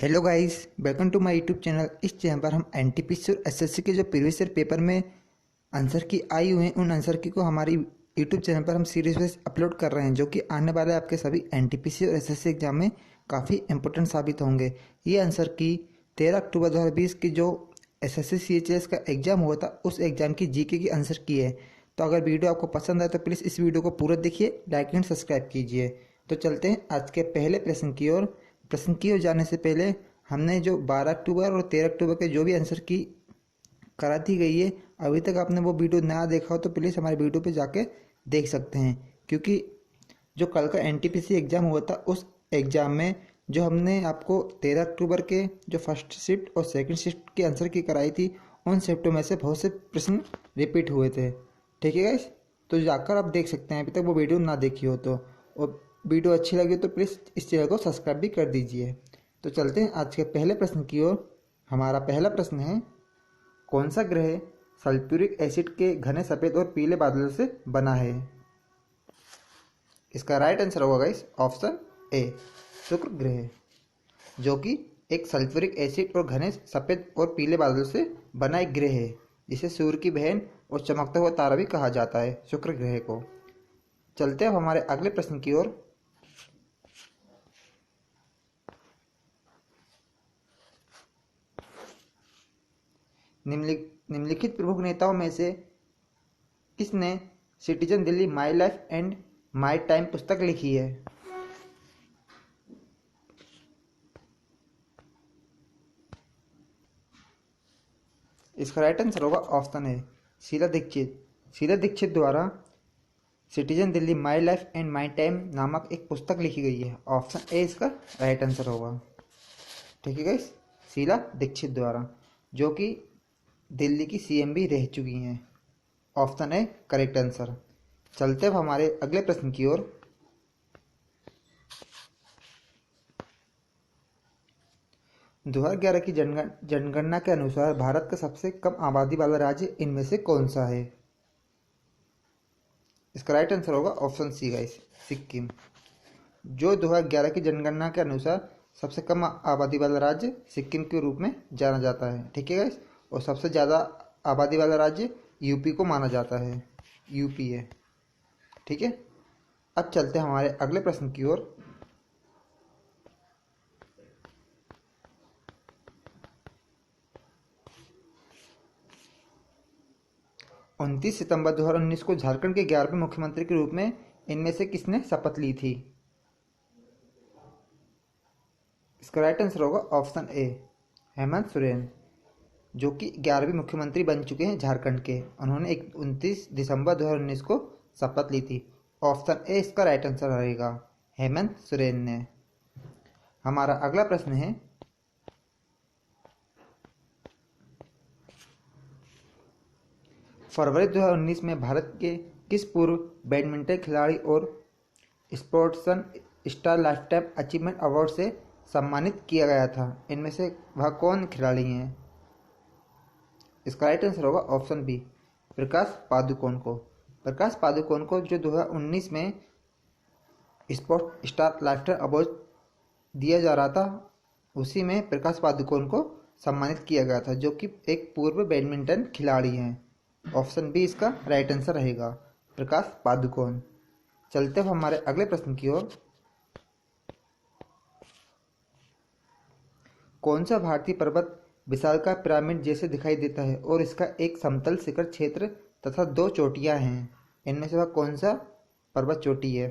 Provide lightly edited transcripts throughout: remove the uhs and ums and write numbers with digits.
Hello guys, welcome to my YouTube channel. इस channel पर हम एनटीपीसी और एसएससी के जो प्रीवियस ईयर पेपर में आंसर की आई हुए हैं उन आंसर की को हमारी यूट्यूब चैनल पर हम सीरीज वाइज अपलोड कर रहे हैं, जो कि आने वाले आपके सभी एनटीपीसी और एसएससी एग्जाम में काफ़ी इंपॉर्टेंट साबित होंगे। ये आंसर की 13 अक्टूबर 2020 की जो एसएससी सीएचएस का एग्जाम हुआ था उस एग्जाम की जीके की आंसर की है। तो अगर वीडियो आपको पसंद आए तो प्लीज़ इस वीडियो को पूरा देखिए, लाइक एंड सब्सक्राइब कीजिए। तो चलते हैं आज के पहले प्रश्न की ओर। प्रश्न की ओर जाने से पहले हमने जो 12 अक्टूबर और 13 अक्टूबर के जो भी आंसर की करा दी गई है, अभी तक आपने वो वीडियो ना देखा हो तो प्लीज़ हमारे वीडियो पे जाके देख सकते हैं, क्योंकि जो कल का एनटीपीसी एग्ज़ाम हुआ था उस एग्ज़ाम में जो हमने आपको 13 अक्टूबर के जो फर्स्ट शिफ्ट और सेकंड शिफ्ट की आंसर की कराई थी उन शिफ्टों में से बहुत से प्रश्न रिपीट हुए थे। ठीक है गाइस, तो जाकर आप देख सकते हैं अभी तक वो वीडियो ना देखी हो तो। और वीडियो अच्छी लगी तो प्लीज़ इस चैनल को सब्सक्राइब भी कर दीजिए। तो चलते हैं आज के पहले प्रश्न की ओर। हमारा पहला प्रश्न है, कौन सा ग्रह सल्फ्यूरिक एसिड के घने सफ़ेद और पीले बादलों से बना है? इसका राइट आंसर होगा गाइस ऑप्शन ए, शुक्र ग्रह, जो कि एक सल्फ्यूरिक एसिड और घने सफ़ेद और पीले बादलों से बना एक ग्रह है, जिसे सूर्य की बहन और चमकता हुआ तारा भी कहा जाता है, शुक्र ग्रह को। चलते हैं हमारे अगले प्रश्न की ओर। निम्नलिखित प्रमुख नेताओं में से किसने citizen Delhi my life and my time पुस्तक लिखी है? इसका राइट आंसर होगा ऑप्शन ए, शीला दीक्षित। शीला दीक्षित द्वारा citizen Delhi my life and my time नामक एक पुस्तक लिखी गई है। ऑप्शन ए इसका राइट आंसर होगा। ठीक है गाइस, शीला दीक्षित द्वारा, जो कि दिल्ली की सीएम भी रह चुकी हैं। Option A correct answer. चलते अब हमारे अगले प्रश्न की ओर। 2011 की जनगणना के अनुसार भारत का सबसे कम आबादी वाला राज्य इनमें से कौन सा है? इसका राइट आंसर होगा ऑप्शन सी गाइस, सिक्किम। जो 2011 की जनगणना के अनुसार सबसे कम आबादी वाला राज्य सिक्किम के रूप में जाना जाता है। ठीक है गाइस, और सबसे ज़्यादा आबादी वाला राज्य यूपी को माना जाता है, यूपी है। ठीक है, अब चलते हैं हमारे अगले प्रश्न की ओर। उनतीस सितंबर 2019 को झारखंड के 11वें मुख्यमंत्री के रूप में इनमें से किसने शपथ ली थी? इसका राइट आंसर होगा ऑप्शन ए, हेमंत सोरेन, जो कि 11वें मुख्यमंत्री बन चुके हैं झारखंड के। उन्होंने 29 दिसंबर 2019 को शपथ ली थी। ऑप्शन ए इसका राइट आंसर रहेगा, हेमंत सोरेन ने। हमारा अगला प्रश्न है, फरवरी 2019 में भारत के किस पूर्व बैडमिंटन खिलाड़ी और स्पोर्ट्सन स्टार लाइफटाइम अचीवमेंट अवार्ड से सम्मानित किया गया था? इनमें से वह कौन खिलाड़ी हैं? इसका राइट आंसर होगा ऑप्शन बी, प्रकाश पादुकोण को। प्रकाश पादुकोण को जो 2019 में स्पोर्ट स्टार लाइफटाइम अवार्ड दिया जा रहा था, उसी में प्रकाश पादुकोण को सम्मानित किया गया था, जो कि एक पूर्व बैडमिंटन खिलाड़ी हैं। ऑप्शन बी इसका राइट आंसर रहेगा, प्रकाश पादुकोण। चलते हुए हमारे अगले प्रश्न की ओर। कौन सा भारतीय पर्वत विशालकाय पिरामिड जैसे दिखाई देता है और इसका एक समतल शिखर क्षेत्र तथा 2 चोटियां हैं? इनमें से वह कौन सा पर्वत चोटी है?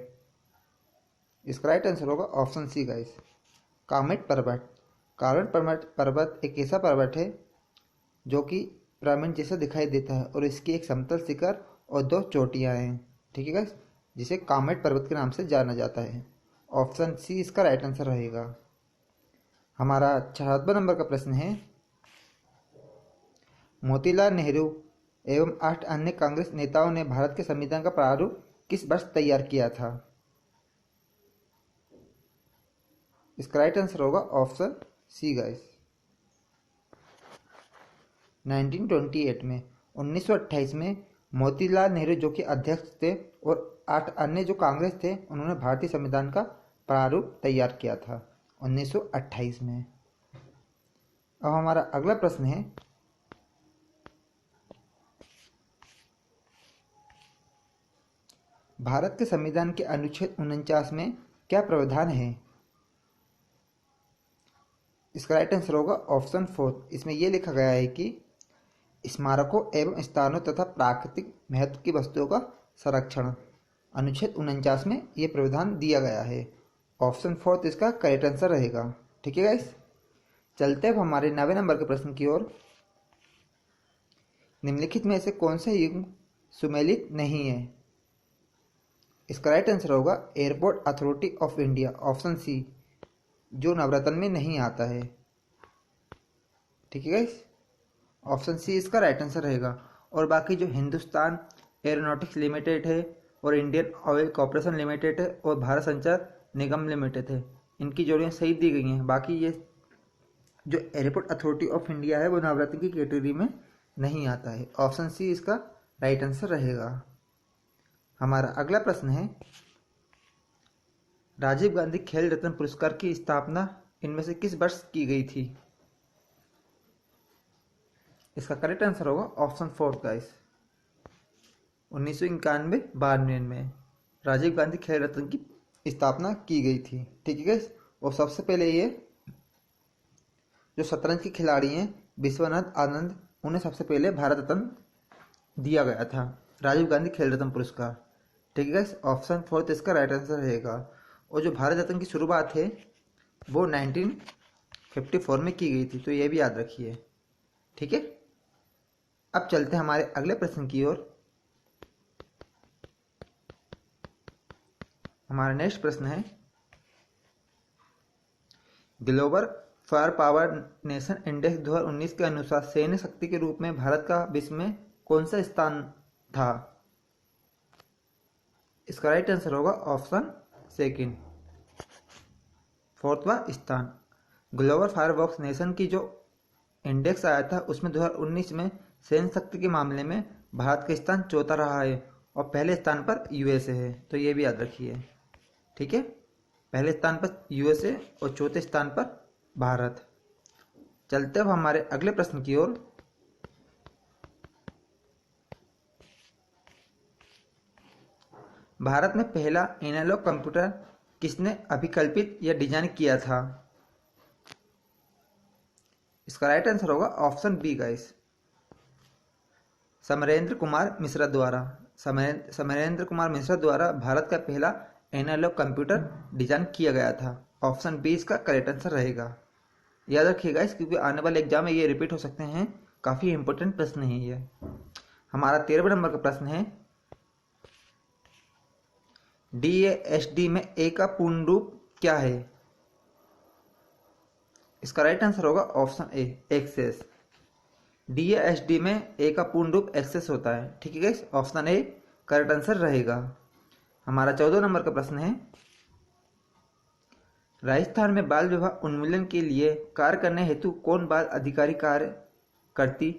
इसका राइट आंसर होगा ऑप्शन सी गाइस, कामेट पर्वत। कामेट पर्वत एक ऐसा पर्वत है जो कि पिरामिड जैसा दिखाई देता है और इसकी एक समतल शिखर और 2 चोटियां हैं। ठीक है गाइस, जिसे कामेट पर्वत के नाम से जाना जाता है। ऑप्शन सी इसका राइट आंसर रहेगा। हमारा 76 नंबर का प्रश्न है, मोतीलाल नेहरू एवं 8 अन्य कांग्रेस नेताओं ने भारत के संविधान का प्रारूप किस वर्ष तैयार किया था? इसका राइट आंसर होगा ऑप्शन सी गाइस, 1928 में। 1928 में मोतीलाल नेहरू जो कि अध्यक्ष थे और 8 अन्य जो कांग्रेस थे, उन्होंने भारतीय संविधान का प्रारूप तैयार किया था 1928 में। अब हमारा अगला प्रश्न है, भारत के संविधान के अनुच्छेद 49 में क्या प्रावधान है? इसका राइट आंसर होगा ऑप्शन 4। इसमें यह लिखा गया है कि स्मारकों एवं स्थानों तथा प्राकृतिक महत्व की वस्तुओं का संरक्षण, अनुच्छेद 49 में यह प्रावधान दिया गया है। ऑप्शन 4 इसका करेक्ट आंसर रहेगा। ठीक है गाइस, चलते अब हमारे 9वें नंबर के प्रश्न की ओर। निम्नलिखित में से कौन सा युग्म सुमेलित नहीं है? इसका राइट आंसर होगा Airport Authority of India, option C, जो नवरत्न में नहीं आता है। ठीक है गाइस, ऑप्शन सी इसका राइट आंसर रहेगा। और बाकी जो हिंदुस्तान एरोनॉटिक्स लिमिटेड है और इंडियन ऑयल कॉर्पोरेशन लिमिटेड है और भारत संचार निगम लिमिटेड है, इनकी जोड़ियाँ सही दी गई हैं। बाकी ये जो एयरपोर्ट अथॉरिटी ऑफ इंडिया है वो नवरत्न की कैटेगरी में नहीं आता है। ऑप्शन सी इसका राइट आंसर रहेगा। हमारा अगला प्रश्न है, राजीव गांधी खेल रत्न पुरस्कार की स्थापना इनमें से किस वर्ष की गई थी? इसका करेक्ट आंसर होगा ऑप्शन 4 गाइस, 1991-92 में राजीव गांधी खेल रत्न की स्थापना की गई थी। ठीक है गाइस, और सबसे पहले ये जो शतरंज के खिलाड़ी हैं विश्वनाथ आनंद, उन्हें सबसे पहले भारत रत्न दिया गया था, राजीव गांधी खेल रत्न पुरस्कार। ठीक है गाइस, ऑप्शन 4 इसका राइट आंसर रहेगा। और जो भारत रत्न की शुरुआत है वो 1954 में की गई थी, तो ये भी याद रखिए। ठीक है, अब चलते हैं हमारे अगले प्रश्न की ओर। हमारा नेक्स्ट प्रश्न है, global fire power nation index 2019 के अनुसार सैन्य शक्ति के रूप में भारत का विश्व में कौन सा स्थान था? इसका राइट आंसर होगा ऑप्शन सेकंड, 4वां स्थान। ग्लोबल फायरवर्क्स नेशन की जो इंडेक्स आया था उसमें 2019 में सैन्य शक्ति के मामले में भारत का स्थान चौथा रहा है और पहले स्थान पर यूएसए है, तो ये भी याद रखिए। ठीक है, पहले स्थान पर यूएसए और चौथे स्थान पर भारत। चलते अब हमारे अगले प्रश्न की ओर। भारत में पहला एनालॉग कंप्यूटर किसने अभिकल्पित या डिजाइन किया था? इसका राइट आंसर होगा option B guys, Samarendra Kumar Mishra द्वारा। समरेंद्र कुमार मिश्रा द्वारा भारत का पहला एनालॉग कंप्यूटर डिजाइन किया गया था। ऑप्शन बी इसका करेक्ट आंसर रहेगा। याद रखिएगा इस, क्योंकि आने वाले एग्जाम में ये रिपीट हो सकते हैं, काफी इंपॉर्टेंट प्रश्न है ये। हमारा 13वें नंबर का प्रश्न है, DASD में ए का पूर्ण रूप क्या है? इसका राइट आंसर होगा ऑप्शन ए, एक्सेस। DASD में ए का पूर्ण रूप एक्सेस होता है। ठीक है guys, option A correct answer रहेगा। हमारा 14 नंबर का प्रश्न है, राजस्थान में बाल विवाह उन्मूलन के लिए कार्य करने हेतु कौन बाल अधिकारी कार्य करती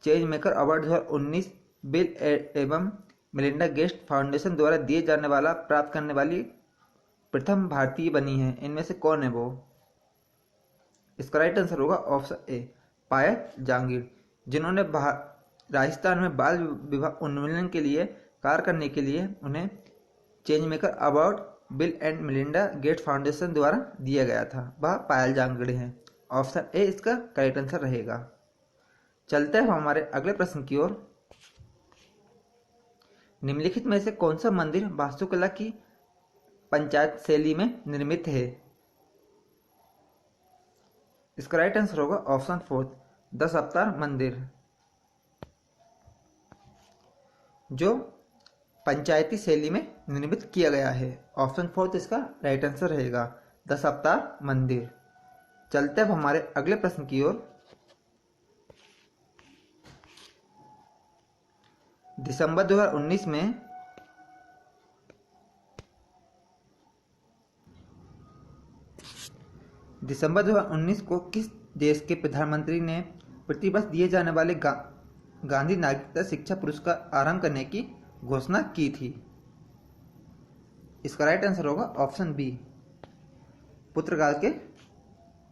चेंज मेकर अवार्ड 2019 बिल एवं मेलिंडा गेट्स फाउंडेशन द्वारा दिए जाने वाला प्राप्त करने वाली प्रथम भारतीय बनी है? इनमें से कौन है वो? इसका राइट आंसर होगा ऑप्शन ए, पायल जांगिड़, जिन्होंने राजस्थान में बाल विवाह उन्मूलन के लिए कार्य करने के लिए उन्हें change maker award bill and Melinda Gates foundation द्वारा दिया गया था, वह पायल जांगिड़ हैं। ऑप्शन ए इसका करेक्ट आंसर रहेगा। चलते हैं हमारे अगले प्रश्न की ओर। निम्नलिखित में से कौन सा मंदिर वास्तुकला की पंचायत शैली में निर्मित है? इसका राइट आंसर होगा ऑप्शन 4, दस अवतार मंदिर, जो पंचायती शैली में निर्मित किया गया है। ऑप्शन 4 इसका राइट आंसर रहेगा, दस अवतार मंदिर। चलते अब हमारे अगले प्रश्न की ओर। दिसंबर 2019 में दिसंबर 2019 को किस देश के प्रधानमंत्री ने प्रतिवर्ष दिए जाने वाले गांधी नागरिकता शिक्षा पुरस्कार आरंभ करने की घोषणा की थी? इसका राइट आंसर होगा ऑप्शन बी, पुर्तगाल के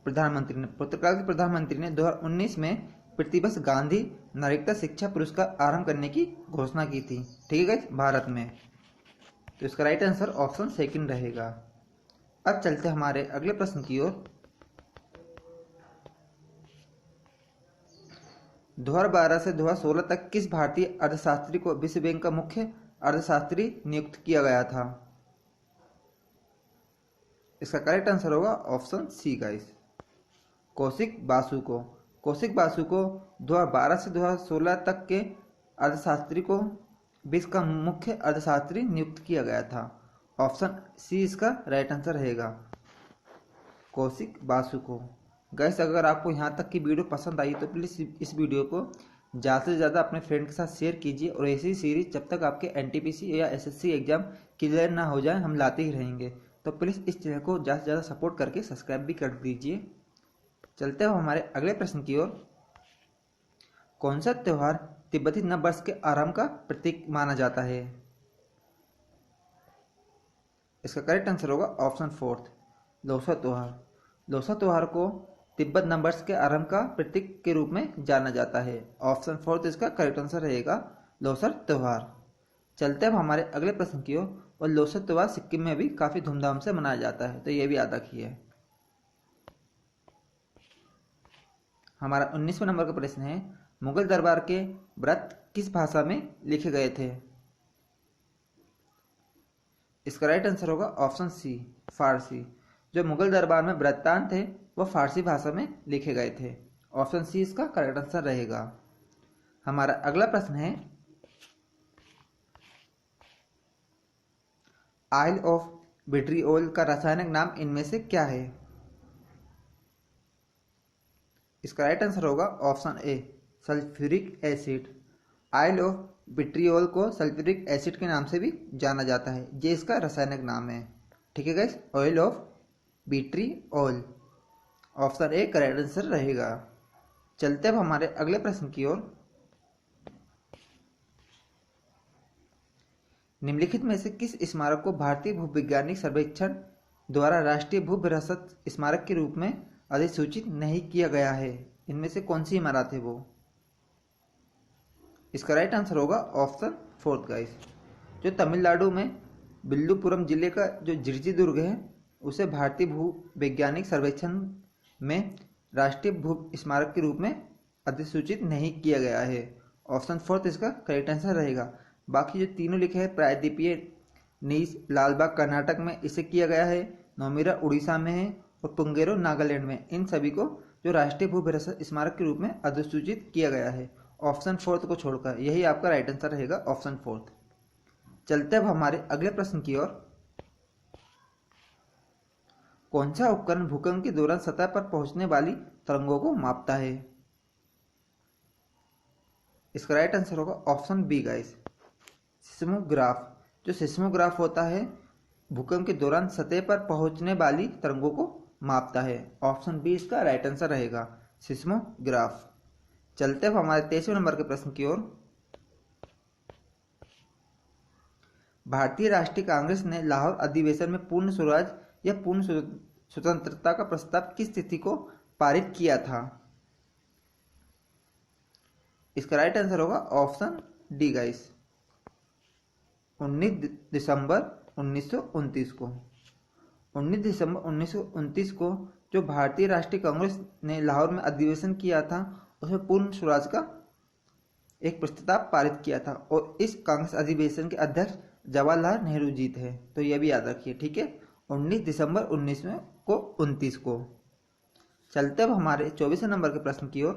प्रधानमंत्री ने 2019 में प्रतिवर्ष गांधी नागरिकता शिक्षा पुरस्कार आरंभ करने की घोषणा की थी। ठीक है भारत में। तो इसका राइट आंसर ऑप्शन सेकंड रहेगा। अब चलते हमारे अगले प्रश्न की ओर। 2012 से 2016 तक किस भारतीय अर्थशास्त्री को विश्व बैंक का मुख्य अर्थशास्त्री नियुक्त किया गया था? इसका करेक्ट आंसर होगा option see guys, Kaushik Basu को। कौशिक बासु को 2012 से 2016 तक के अर्थशास्त्री को विश्व का मुख्य अर्थशास्त्री नियुक्त किया गया था। ऑप्शन सी इसका राइट आंसर रहेगा, कौशिक बासु को। गाइस अगर आपको यहाँ तक की वीडियो पसंद आई तो प्लीज़ इस वीडियो को ज़्यादा से ज़्यादा अपने फ्रेंड के साथ शेयर कीजिए, और ऐसी सीरीज जब तक आपके एनटीपीसी या एसएससी एग्जाम क्लियर ना हो जाए हम लाते ही रहेंगे। तो प्लीज़ इस चैनल को ज़्यादा से ज़्यादा सपोर्ट करके सब्सक्राइब भी कर दीजिए। चलते हैं हमारे अगले प्रश्न की ओर। कौन सा त्यौहार तिब्बती नववर्ष के आरंभ का प्रतीक माना जाता है? इसका करेक्ट आंसर होगा ऑप्शन फोर्थ, लोसा त्यौहार। लोसा त्यौहार को तिब्बत नववर्ष के आरंभ का प्रतीक के रूप में जाना जाता है। ऑप्शन फोर्थ इसका करेक्ट आंसर रहेगा, लोसर त्यौहार। चलते हैं हमारे अगले प्रश्न की ओर। और लोसर त्यौहार सिक्किम में भी काफी धूमधाम से मनाया जाता है, तो ये भी याद रखिए। हमारा 19वें नंबर का प्रश्न है, मुगल दरबार के व्रत किस भाषा में लिखे गए थे? इसका राइट आंसर होगा ऑप्शन सी, फारसी। जो मुगल दरबार में वृत्तांत थे वह फारसी भाषा में लिखे गए थे। ऑप्शन सी इसका करेक्ट आंसर रहेगा। हमारा अगला प्रश्न है, आइल ऑफ विट्रियोल का रासायनिक नाम इनमें से क्या है? इसका राइट आंसर होगा option A, sulphuric acid. Oil of vitriol को सल्फ्यूरिक एसिड के नाम से भी जाना जाता है, ये इसका रासायनिक नाम है। ठीक है guys, oil of vitriol. Option A correct answer रहेगा। चलते अब हमारे अगले प्रश्न की ओर। निम्नलिखित में से किस स्मारक को भारतीय भूवैज्ञानिक सर्वेक्षण द्वारा राष्ट्रीय भू विरासत स्मारक के रूप में अधिसूचित नहीं किया गया है? इनमें से कौन सी इमारत है वो? इसका राइट आंसर होगा ऑप्शन फोर्थ गाइस। जो तमिलनाडु में विल्लुपुरम जिले का जो जिरजी दुर्ग है उसे भारतीय भू वैज्ञानिक सर्वेक्षण में राष्ट्रीय भू स्मारक के रूप में अधिसूचित नहीं किया गया है। ऑप्शन फोर्थ इसका करेक्ट आंसर रहेगा। बाकी जो तीनों लिखे हैं, प्रायद्वीपीय नीस लालबाग कर्नाटक में इसे किया गया है, नौमीरा उड़ीसा में है, और पुंगेरो नागालैंड में, इन सभी को जो राष्ट्रीय भू विरासत स्मारक के रूप में अधिसूचित किया गया है। ऑप्शन फोर्थ को छोड़कर यही आपका राइट आंसर रहेगा, ऑप्शन फोर्थ। चलते अब हमारे अगले प्रश्न की ओर। कौन सा उपकरण भूकंप के दौरान सतह पर पहुंचने वाली तरंगों को मापता है? इसका राइट आंसर होगा ऑप्शन बी गाइस, सिस्मोग्राफ। जो सिस्मोग्राफ होता है भूकंप के दौरान सतह पर पहुंचने वाली तरंगों को मापता है। ऑप्शन बी इसका राइट आंसर रहेगा, सिस्मोग्राफ। चलते अब हमारे 23वें नंबर के प्रश्न की ओर। भारतीय राष्ट्रीय कांग्रेस ने लाहौर अधिवेशन में पूर्ण स्वराज या पूर्ण स्वतंत्रता का प्रस्ताव किस तिथि को पारित किया था? इसका राइट आंसर होगा ऑप्शन डी गाइस, 19 दिसंबर 1929 को। 19 दिसंबर 1929 को जो भारतीय राष्ट्रीय कांग्रेस ने लाहौर में अधिवेशन किया था उसमें पूर्ण स्वराज का एक प्रस्ताव पारित किया था, और इस कांग्रेस अधिवेशन के अध्यक्ष जवाहरलाल नेहरू जी थे। तो यह भी याद रखिए, ठीक है, 19 दिसंबर 1929 को। चलते अब हमारे 24वें नंबर के प्रश्न की ओर।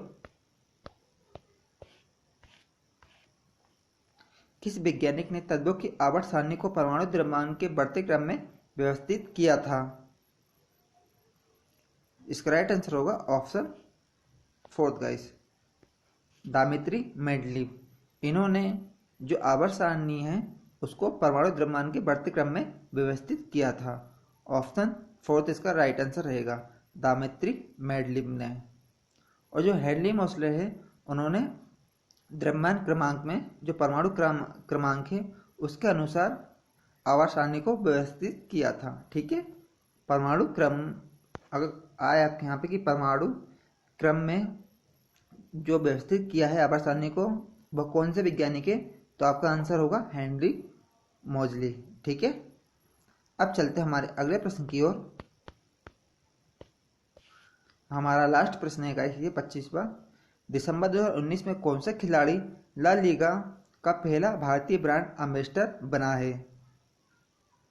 किस वैज्ञानिक ने तत्वों की आवर्त सारणी को परमाणु द्रव्यमान के बढ़ते क्रम में व्यवस्थित किया था? इसका राइट आंसर होगा ऑप्शन फोर्थ गाइस, दामित्री मेंडलीव। इन्होंने जो आवर्त सारणी है उसको परमाणु द्रव्यमान के बढ़ते क्रम में व्यवस्थित किया था। ऑप्शन फोर्थ इसका राइट आंसर रहेगा, दामित्री मेंडलीव ने। और जो हेनरी मोसले है उन्होंने द्रव्यमान क्रमांक में जो परमाणु क्रमांक है उसके अनुसार आवर्त सारणी को व्यवस्थित किया था। ठीक है, परमाणु क्रम अगर आए आपके यहाँ पे कि परमाणु क्रम में जो व्यवस्थित किया है आवर्त को वह कौन से वैज्ञानिक है, तो आपका आंसर होगा हेनरी मोजली। ठीक है, अब चलते हैं हमारे अगले प्रश्न की ओर। हमारा लास्ट प्रश्न है गाइस ये 25वां। दिसंबर 2019 में कौन सा खिलाड़ी ला लीगा का पहला भारतीय ब्रांड एम्बेसडर बना है,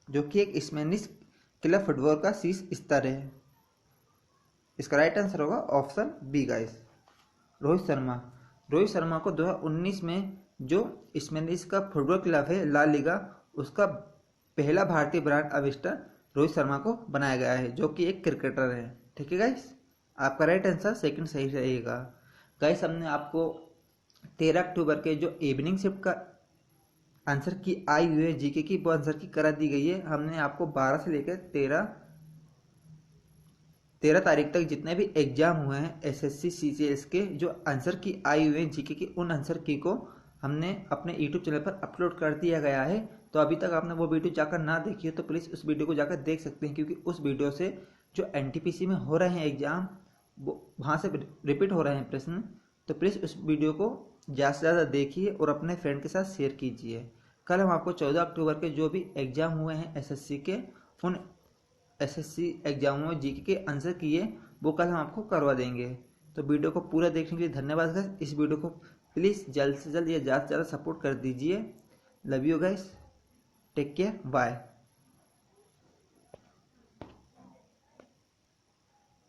जो कि एक स्पेनिश क्लब फुटबॉल का शीर्ष स्तर है। इसका राइट आंसर होगा option B guys, Rohit Sharma. Rohit Sharma को 2019 में जो स्पेनिश का फुटबॉल क्लब है ला लीगा, उसका पहला भारतीय ब्रांड एम्बेसडर रोहित शर्मा को बनाया गया है, जो कि एक क्रिकेटर है। ठीक है गाइस, आपका राइट आंसर सेकंड सही रहेगा। गाइस हमने आपको 13 अक्टूबर के जो इवनिंग शिफ्ट का आंसर की आई हुई है जीके की, वो आंसर की करा दी गई है। हमने आपको 12 से लेकर 13 तारीख तक जितने भी एग्जाम हुए हैं एसएससी सीजीएल के, जो आंसर की आई हुए हैं जीके की, उन आंसर की को हमने अपने यूट्यूब चैनल पर अपलोड कर दिया गया है। तो अभी तक आपने वो वीडियो जाकर ना देखी हो तो प्लीज़ उस वीडियो को जाकर देख सकते हैं, क्योंकि उस वीडियो से जो एनटीपीसी में हो रहे हैं एग्जाम वो वहाँ से रिपीट हो रहे हैं प्रश्न। तो प्लीज़ उस वीडियो को ज़्यादा से ज़्यादा देखिए और अपने फ्रेंड के साथ शेयर कीजिए। कल हम आपको 14 अक्टूबर के जो भी एग्जाम हुए हैं एसएससी के, उन एसएससी एग्जामों में जीके के आंसर किए वो कल हम आपको करवा देंगे। तो वीडियो को पूरा देखने के लिए धन्यवाद गाइस। इस वीडियो को प्लीज़ जल्द से जल्द या ज़्यादा से ज़्यादा सपोर्ट कर दीजिए। Love you guys, take care, bye.